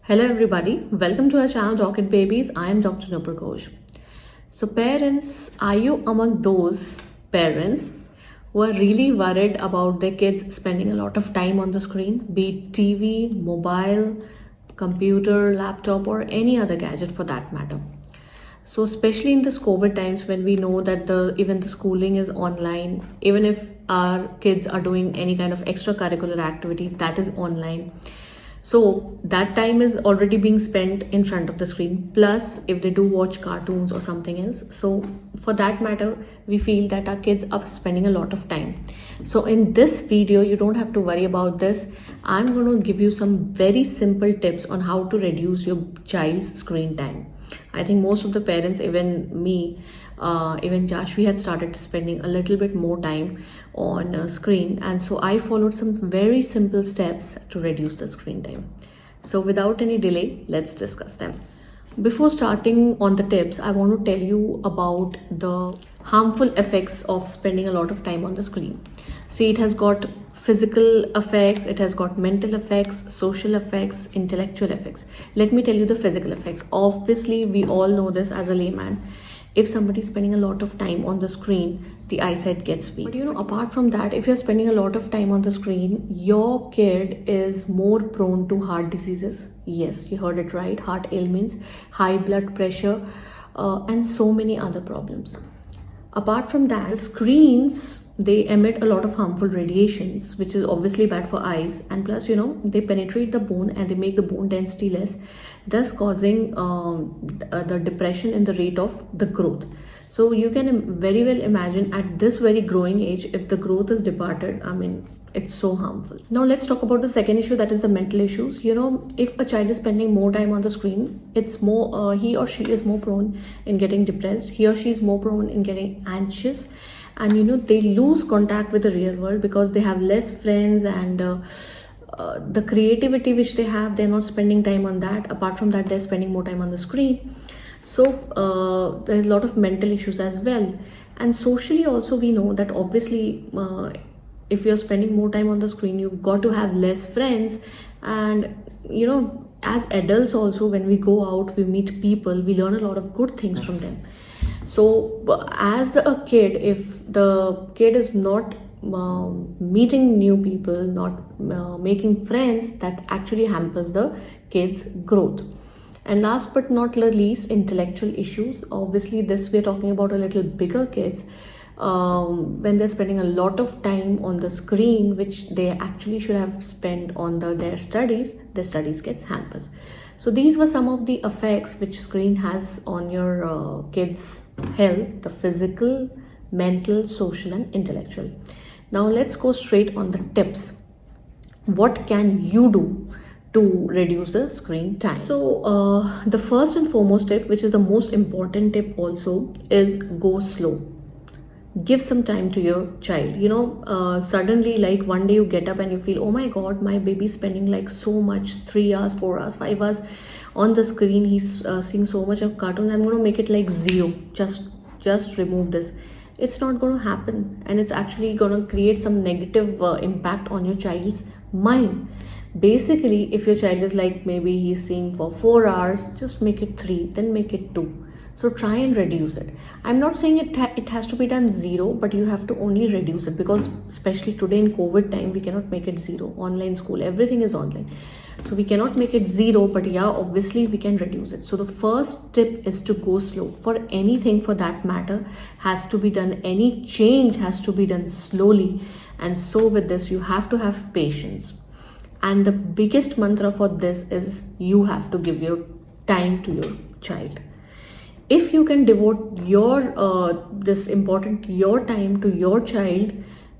Hello everybody, welcome to our channel Docitbabiezz. I am Dr. Nupur Ghosh. So parents, are you among those parents who are really worried about their kids spending a lot of time on the screen, be it TV, mobile, computer, laptop or any other gadget for that matter? So especially in this COVID times when we know that even the schooling is online, even if our kids are doing any kind of extracurricular activities that is online, so that time is already being spent in front of the screen, plus if they do watch cartoons or something else. So for that matter, we feel that our kids are spending a lot of time. So in this video, you don't have to worry about this. I'm going to give you some very simple tips on how to reduce your child's screen time. I think most of the parents, even me, even Josh, we had started spending a little bit more time on screen, and so I followed some very simple steps to reduce the screen time. So without any delay, let's discuss them. Before starting on the tips, I want to tell you about the harmful effects of spending a lot of time on the screen. See, it has got physical effects, it has got mental effects, social effects, intellectual effects. Let me tell you the physical effects. Obviously, we all know this as a layman. If somebody's spending a lot of time on the screen, the eyesight gets weak. But apart from that, if you're spending a lot of time on the screen, your kid is more prone to heart diseases. Yes, you heard it right. Heart ailments, high blood pressure, and so many other problems. Apart from that, the screens, they emit a lot of harmful radiations, which is obviously bad for eyes. And plus, they penetrate the bone and they make the bone density less, thus causing the depression in the rate of the growth. So you can very well imagine at this very growing age, if the growth is departed, it's so harmful. Now let's talk about the second issue, that is the mental issues. If a child is spending more time on the screen, it's more he or she is more prone in getting depressed. He or she is more prone in getting anxious, and they lose contact with the real world because they have less friends, and the creativity which they have, they're not spending time on that. Apart from that, they're spending more time on the screen. So there's a lot of mental issues as well. And socially also, we know that obviously if you're spending more time on the screen, you've got to have less friends. And as adults also, when we go out, we meet people, we learn a lot of good things from them. So as a kid, if the kid is not meeting new people, not making friends, that actually hampers the kid's growth. And last but not least, intellectual issues. Obviously this we're talking about a little bigger kids. When they're spending a lot of time on the screen, which they actually should have spent on their studies gets hampers. So these were some of the effects which screen has on your kids' health, the physical, mental, social and intellectual. Now let's go straight on the tips. What can you do to reduce the screen time? So the first and foremost tip, which is the most important tip also, is go slow. Give some time to your child. Suddenly, like one day you get up and you feel, oh my god, my baby's spending like so much, 3 hours, 4 hours, 5 hours on the screen. He's seeing so much of cartoon. I'm going to make it like 0. Just remove this. It's not going to happen, and it's actually going to create some negative impact on your child's mind. Basically, if your child is like, maybe he's seeing for 4 hours, just make it 3, then make it 2. So try and reduce it. I'm not saying it has to be done 0, but you have to only reduce it, because especially today in COVID time, we cannot make it 0. Online school, everything is online. So we cannot make it 0, but yeah, obviously we can reduce it. So the first tip is to go slow. For anything for that matter has to be done, any change has to be done slowly. And so with this, you have to have patience. And the biggest mantra for this is you have to give your time to your child. If you can devote your your time to your child,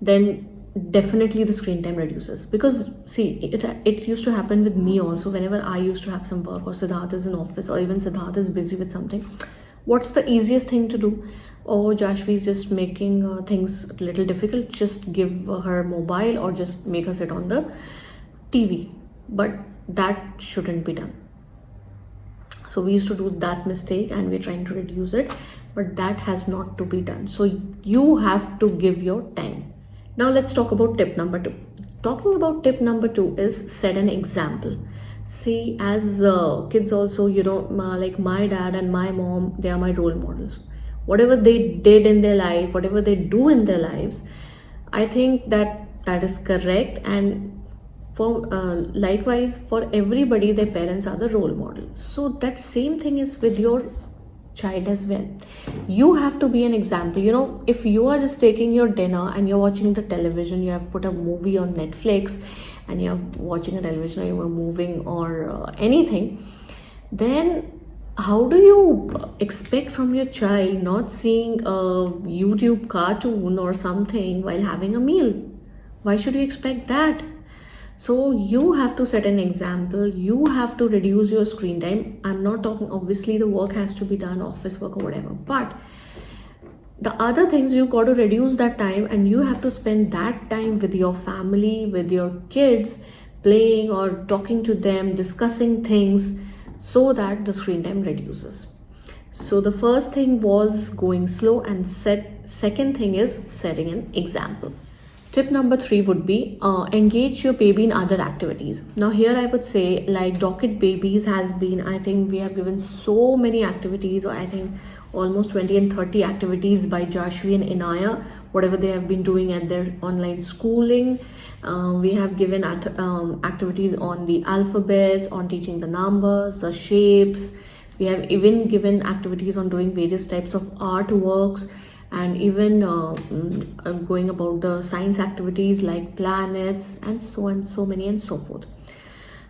then definitely the screen time reduces. Because see, it used to happen with me also. Whenever I used to have some work, or Siddharth is in office, or even Siddharth is busy with something, what's the easiest thing to do? Oh, Jashvi is just making things a little difficult. Just give her mobile or just make her sit on the TV. But that shouldn't be done. So we used to do that mistake, and we're trying to reduce it, but that has not to be done. So you have to give your time. Now let's talk about tip number 2. Talking about tip number 2 is set an example. See, as kids also, like my dad and my mom, they are my role models. Whatever they did in their life, whatever they do in their lives, I think that that is correct. And for likewise, for everybody, their parents are the role model. So that same thing is with your child as well. You have to be an example. If you are just taking your dinner and you're watching the television, you have put a movie on Netflix and you're watching a television or you were moving or anything, then how do you expect from your child not seeing a YouTube cartoon or something while having a meal? Why should you expect that? So you have to set an example. You have to reduce your screen time. I'm not talking, obviously the work has to be done, office work or whatever, but the other things, you got to reduce that time and you have to spend that time with your family, with your kids, playing or talking to them, discussing things, so that the screen time reduces. So the first thing was going slow, and second thing is setting an example. Tip number 3 would be engage your baby in other activities. Now here I would say, like Docitbabiezz has been, I think we have given so many activities, or I think almost 20 and 30 activities by Joshua and Inaya, whatever they have been doing at their online schooling. We have given activities on the alphabets, on teaching the numbers, the shapes. We have even given activities on doing various types of artworks, and even going about the science activities like planets and so many and so forth.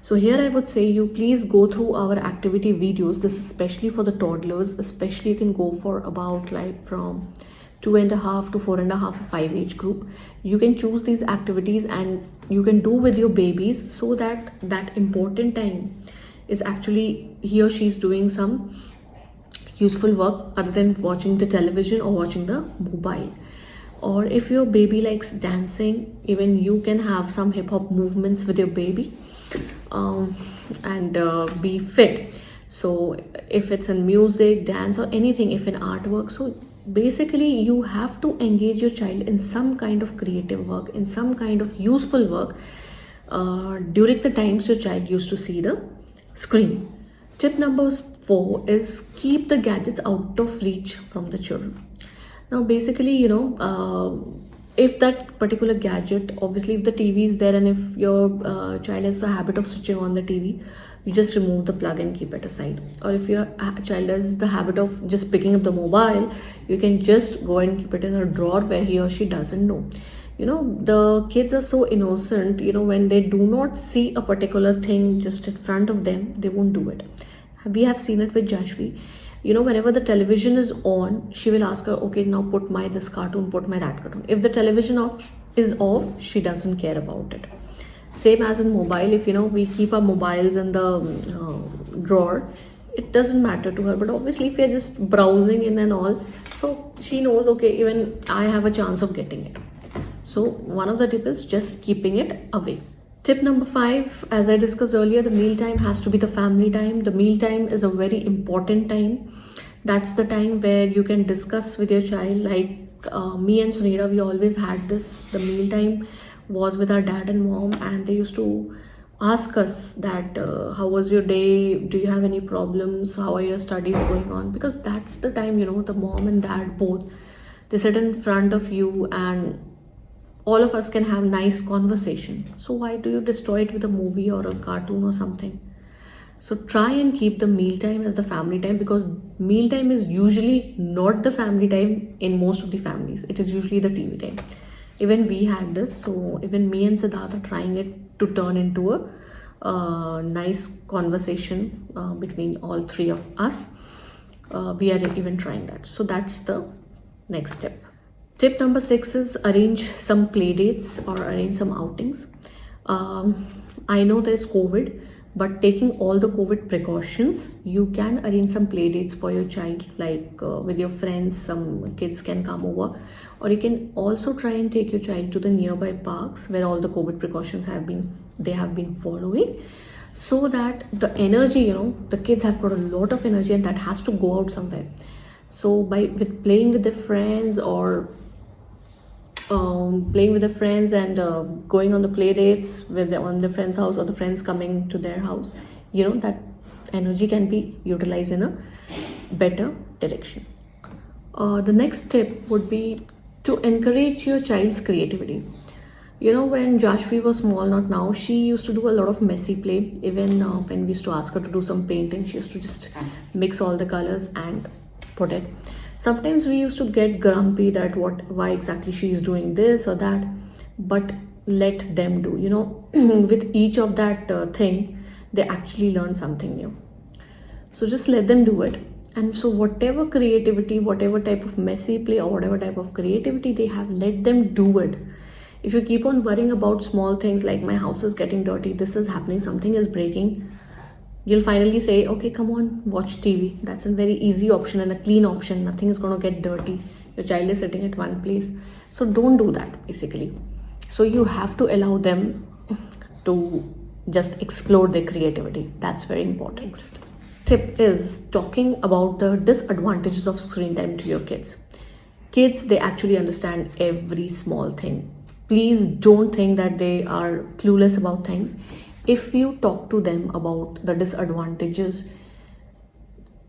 So here I would say, you please go through our activity videos. This is especially for the toddlers. Especially you can go for about like from 2.5 to 4.5 or 5 age group. You can choose these activities and you can do with your babies, so that that important time is actually he or she is doing some useful work other than watching the television or watching the mobile. Or if your baby likes dancing, even you can have some hip-hop movements with your baby and be fit. So if it's in music, dance or anything, if in artwork, so basically you have to engage your child in some kind of creative work, in some kind of useful work during the times your child used to see the screen. Tip number 4 is keep the gadgets out of reach from the children. Now basically, if that particular gadget, obviously if the TV is there and if your child has the habit of switching on the TV, you just remove the plug and keep it aside. Or if your child has the habit of just picking up the mobile, you can just go and keep it in a drawer where he or she doesn't know. The kids are so innocent, when they do not see a particular thing just in front of them, they won't do it. We have seen it with Jashvi. Whenever the television is on, she will ask her, okay, now put my this cartoon, put my that cartoon. If the television is off, she doesn't care about it. Same as in mobile, if we keep our mobiles in the drawer, it doesn't matter to her. But obviously if you're just browsing in and all, so she knows, okay, even I have a chance of getting it. So one of the tips is just keeping it away. Tip number 5, as I discussed earlier, the meal time has to be the family time. The meal time is a very important time. That's the time where you can discuss with your child. Like me and Sunita, we always had this. The meal time was with our dad and mom, and they used to ask us that how was your day? Do you have any problems? How are your studies going on? Because that's the time, the mom and dad both, they sit in front of you and all of us can have nice conversation. So why do you destroy it with a movie or a cartoon or something? So try and keep the meal time as the family time, because meal time is usually not the family time in most of the families. It is usually the TV time. Even we had this, so even me and Siddharth are trying it to turn into a nice conversation between all three of us. We are even trying that. So that's the next step. Tip number 6 is arrange some play dates or arrange some outings. I know there's COVID, but taking all the COVID precautions, you can arrange some play dates for your child, like with your friends, some kids can come over, or you can also try and take your child to the nearby parks where all the COVID precautions have been following, so that the energy, the kids have got a lot of energy and that has to go out somewhere. So with playing with their friends or playing with the friends and going on the play dates on the friend's house, or the friends coming to their house, that energy can be utilized in a better direction. The next tip would be to encourage your child's creativity. When Joshua was small, not now, she used to do a lot of messy play. Even when we used to ask her to do some painting, she used to just mix all the colors and put it. Sometimes we used to get grumpy that why exactly she is doing this or that, but let them do. With each of that thing, they actually learn something new. So just let them do it. And so whatever creativity, whatever type of messy play or whatever type of creativity they have, let them do it. If you keep on worrying about small things like my house is getting dirty, this is happening, something is breaking, you'll finally say, okay, come on, watch TV. That's a very easy option and a clean option. Nothing is going to get dirty. Your child is sitting at one place. So don't do that, basically. So you have to allow them to just explore their creativity. That's very important. Next tip is talking about the disadvantages of screen time to your kids. Kids, they actually understand every small thing. Please don't think that they are clueless about things. If you talk to them about the disadvantages,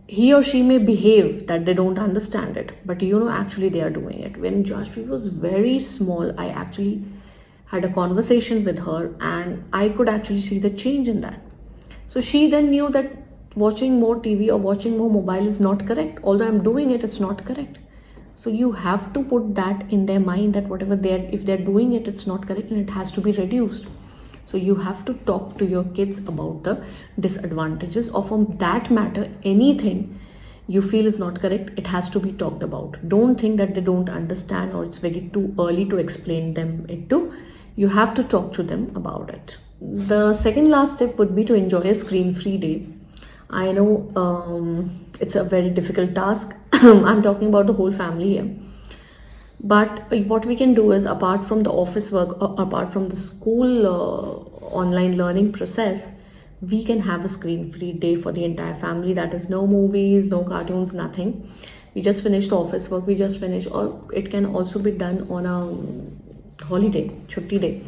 he or she may behave that they don't understand it, but actually they are doing it. When Joshua was very small, I actually had a conversation with her and I could actually see the change in that. So she then knew that watching more TV or watching more mobile is not correct. Although I'm doing it, it's not correct. So you have to put that in their mind that if they're doing it, it's not correct and it has to be reduced. So you have to talk to your kids about the disadvantages, or for that matter, anything you feel is not correct, it has to be talked about. Don't think that they don't understand or it's very too early to explain them it to. You have to talk to them about it. The second last tip would be to enjoy a screen-free day. I know it's a very difficult task. I'm talking about the whole family here. But what we can do is, apart from the office work or apart from the school online learning process, we can have a screen-free day for the entire family. That is no movies, no cartoons, nothing. We just finished office work, or it can also be done on a holiday, chutti day.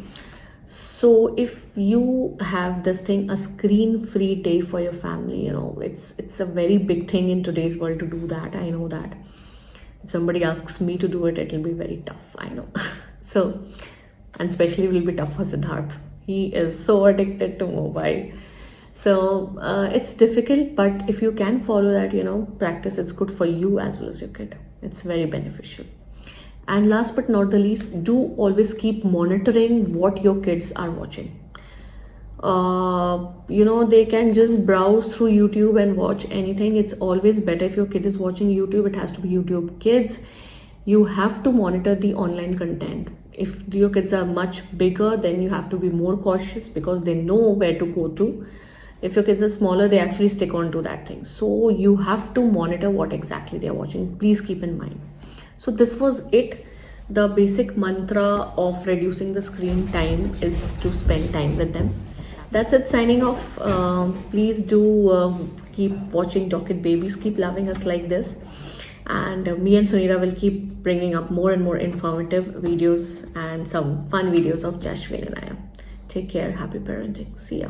So if you have this thing, a screen-free day for your family, it's a very big thing in today's world to do that. I know that. If somebody asks me to do it, it'll be very tough, I know. So, and especially it will be tough for Siddharth. He is so addicted to mobile. So it's difficult, but if you can follow that, practice, it's good for you as well as your kid. It's very beneficial. And last but not the least, do always keep monitoring what your kids are watching. They can just browse through YouTube and watch anything. It's always better if your kid is watching YouTube, it has to be YouTube Kids. You have to monitor the online content. If your kids are much bigger, then you have to be more cautious because they know where to go to. If your kids are smaller, they actually stick on to that thing. So you have to monitor what exactly they are watching. Please keep in mind. So this was it. The basic mantra of reducing the screen time is to spend time with them. That's it, signing off. Please do keep watching Docitbabiezz, keep loving us like this. And me and Sunita will keep bringing up more and more informative videos and some fun videos of Joshua and I. Take care, happy parenting. See ya.